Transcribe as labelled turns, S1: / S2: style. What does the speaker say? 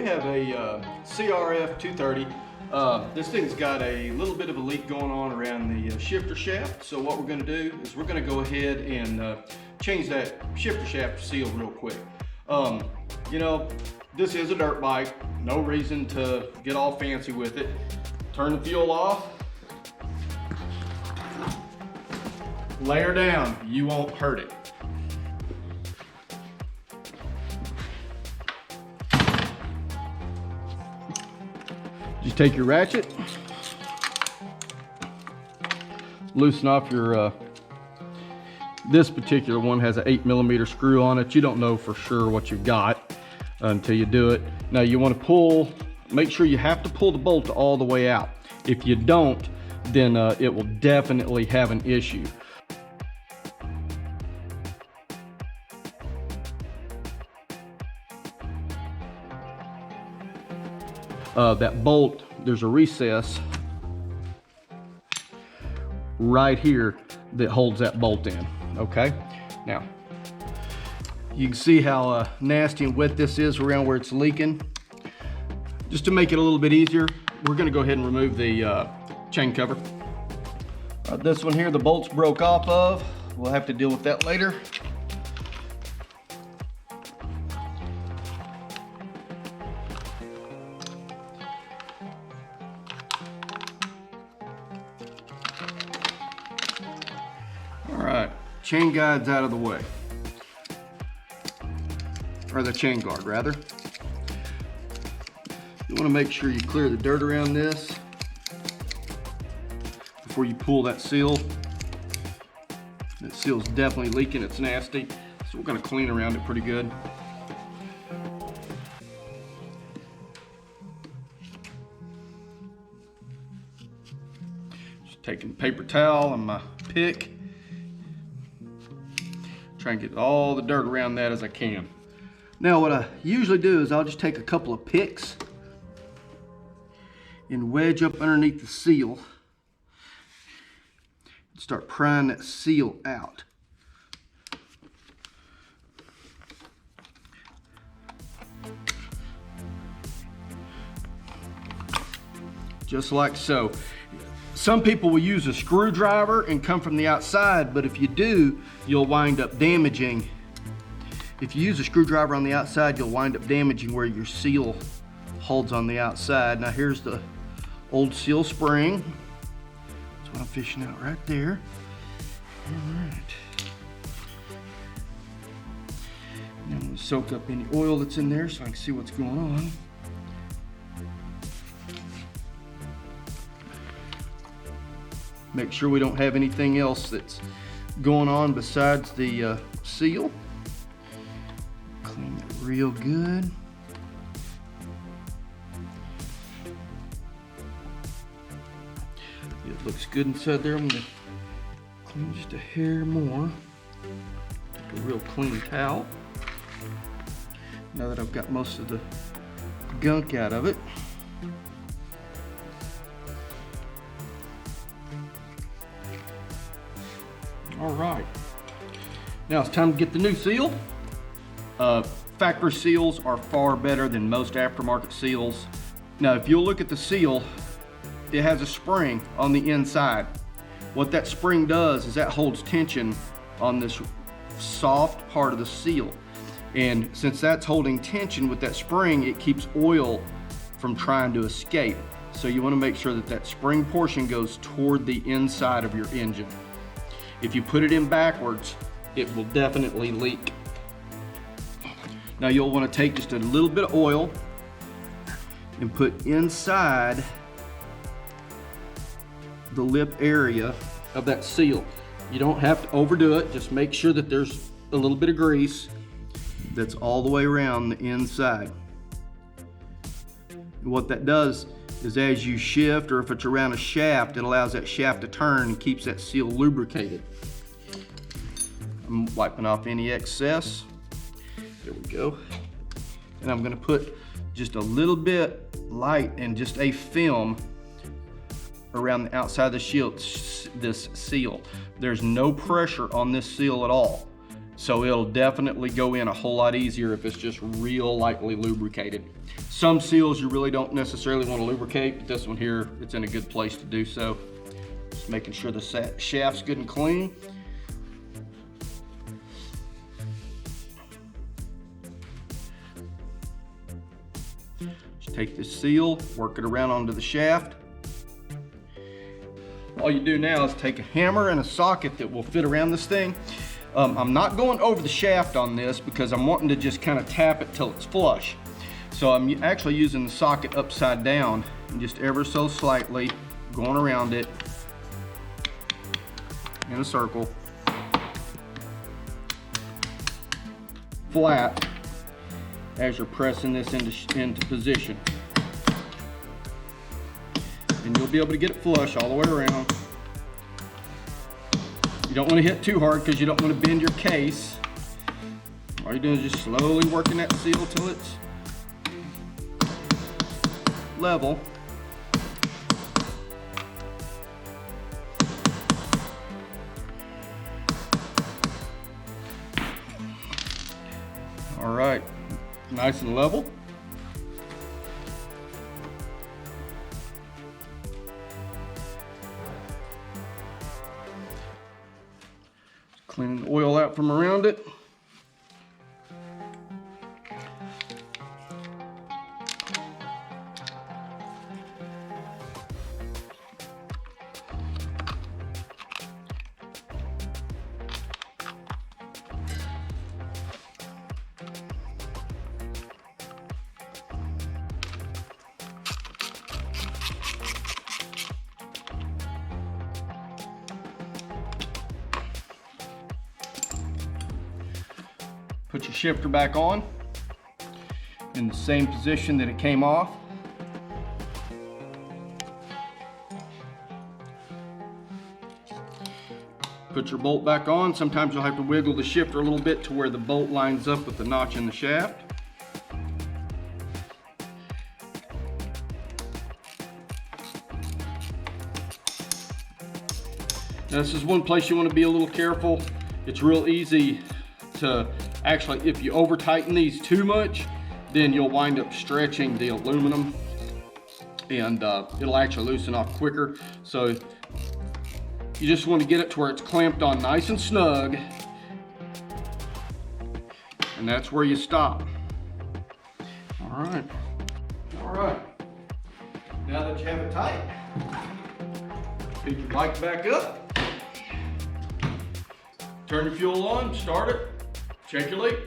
S1: have a CRF230. This thing's got a little bit of a leak going on around the shifter shaft. So what we're going to do is we're going to go ahead and change that shifter shaft seal real quick. You know, this is a dirt bike. No reason to get all fancy with it. Turn the fuel off. Lay her down. You won't hurt it. Just take your ratchet, loosen off your, this particular one has an 8mm screw on it. You don't know for sure what you've got until you do it. Now you want to pull, make sure you have to pull the bolt all the way out. If you don't, then it will definitely have an issue. That bolt, there's a recess right here that holds that bolt in, okay? Now, you can see how nasty and wet this is around where it's leaking. Just to make it a little bit easier, we're gonna go ahead and remove the chain cover. This one here, the bolts broke off of. We'll have to deal with that later. Alright, chain guide's out of the way. Or the chain guard, rather. You want to make sure you clear the dirt around this before you pull that seal. That seal's definitely leaking, it's nasty. So we're going to clean around it pretty good. Just taking a paper towel and my pick. Try and get all the dirt around that as I can. Now what I usually do is I'll just take a couple of picks and wedge up underneath the seal and start prying that seal out. Just like so. Some people will use a screwdriver and come from the outside, but if you do, you'll wind up damaging. If you use a screwdriver on the outside, you'll wind up damaging where your seal holds on the outside. Now here's the old seal spring. That's what I'm fishing out right there. All right. Now I'm gonna soak up any oil that's in there so I can see what's going on. Make sure we don't have anything else that's going on besides the seal. Clean it real good. It looks good inside there. I'm gonna clean just a hair more. Take a real clean towel. Now that I've got most of the gunk out of it. All right, now it's time to get the new seal. Factory seals are far better than most aftermarket seals. Now, if you'll look at the seal, it has a spring on the inside. What that spring does is that holds tension on this soft part of the seal. And since that's holding tension with that spring, it keeps oil from trying to escape. So you want to make sure that that spring portion goes toward the inside of your engine. If you put it in backwards, it will definitely leak. Now you'll want to take just a little bit of oil and put inside the lip area of that seal. You don't have to overdo it, just make sure that there's a little bit of grease that's all the way around the inside. And what that does is as you shift, or if it's around a shaft, it allows that shaft to turn and keeps that seal lubricated. I'm wiping off any excess. There we go. And I'm gonna put just a little bit light and just a film around the outside of the shield, this seal. There's no pressure on this seal at all. So it'll definitely go in a whole lot easier if it's just real lightly lubricated. Some seals you really don't necessarily want to lubricate, but this one here, it's in a good place to do so. Just making sure the shaft's good and clean. Just take this seal, work it around onto the shaft. All you do now is take a hammer and a socket that will fit around this thing. I'm not going over the shaft on this because I'm wanting to just kind of tap it till it's flush. So I'm actually using the socket upside down and just ever so slightly going around it in a circle, flat, as you're pressing this into position. And you'll be able to get it flush all the way around. You don't want to hit too hard because you don't want to bend your case. All you're doing is just slowly working that seal till it's level. All right, nice and level. Cleaning the oil out from around it. Put your shifter back on in the same position that it came off. Put your bolt back on. Sometimes you'll have to wiggle the shifter a little bit to where the bolt lines up with the notch in the shaft. Now, this is one place you want to be a little careful. It's real easy to actually, if you over tighten these too much, then you'll wind up stretching the aluminum and it'll actually loosen off quicker. So you just want to get it to where it's clamped on nice and snug, and that's where you stop. All right. Now that you have it tight, pick your bike back up, turn your fuel on, start it, check your leak.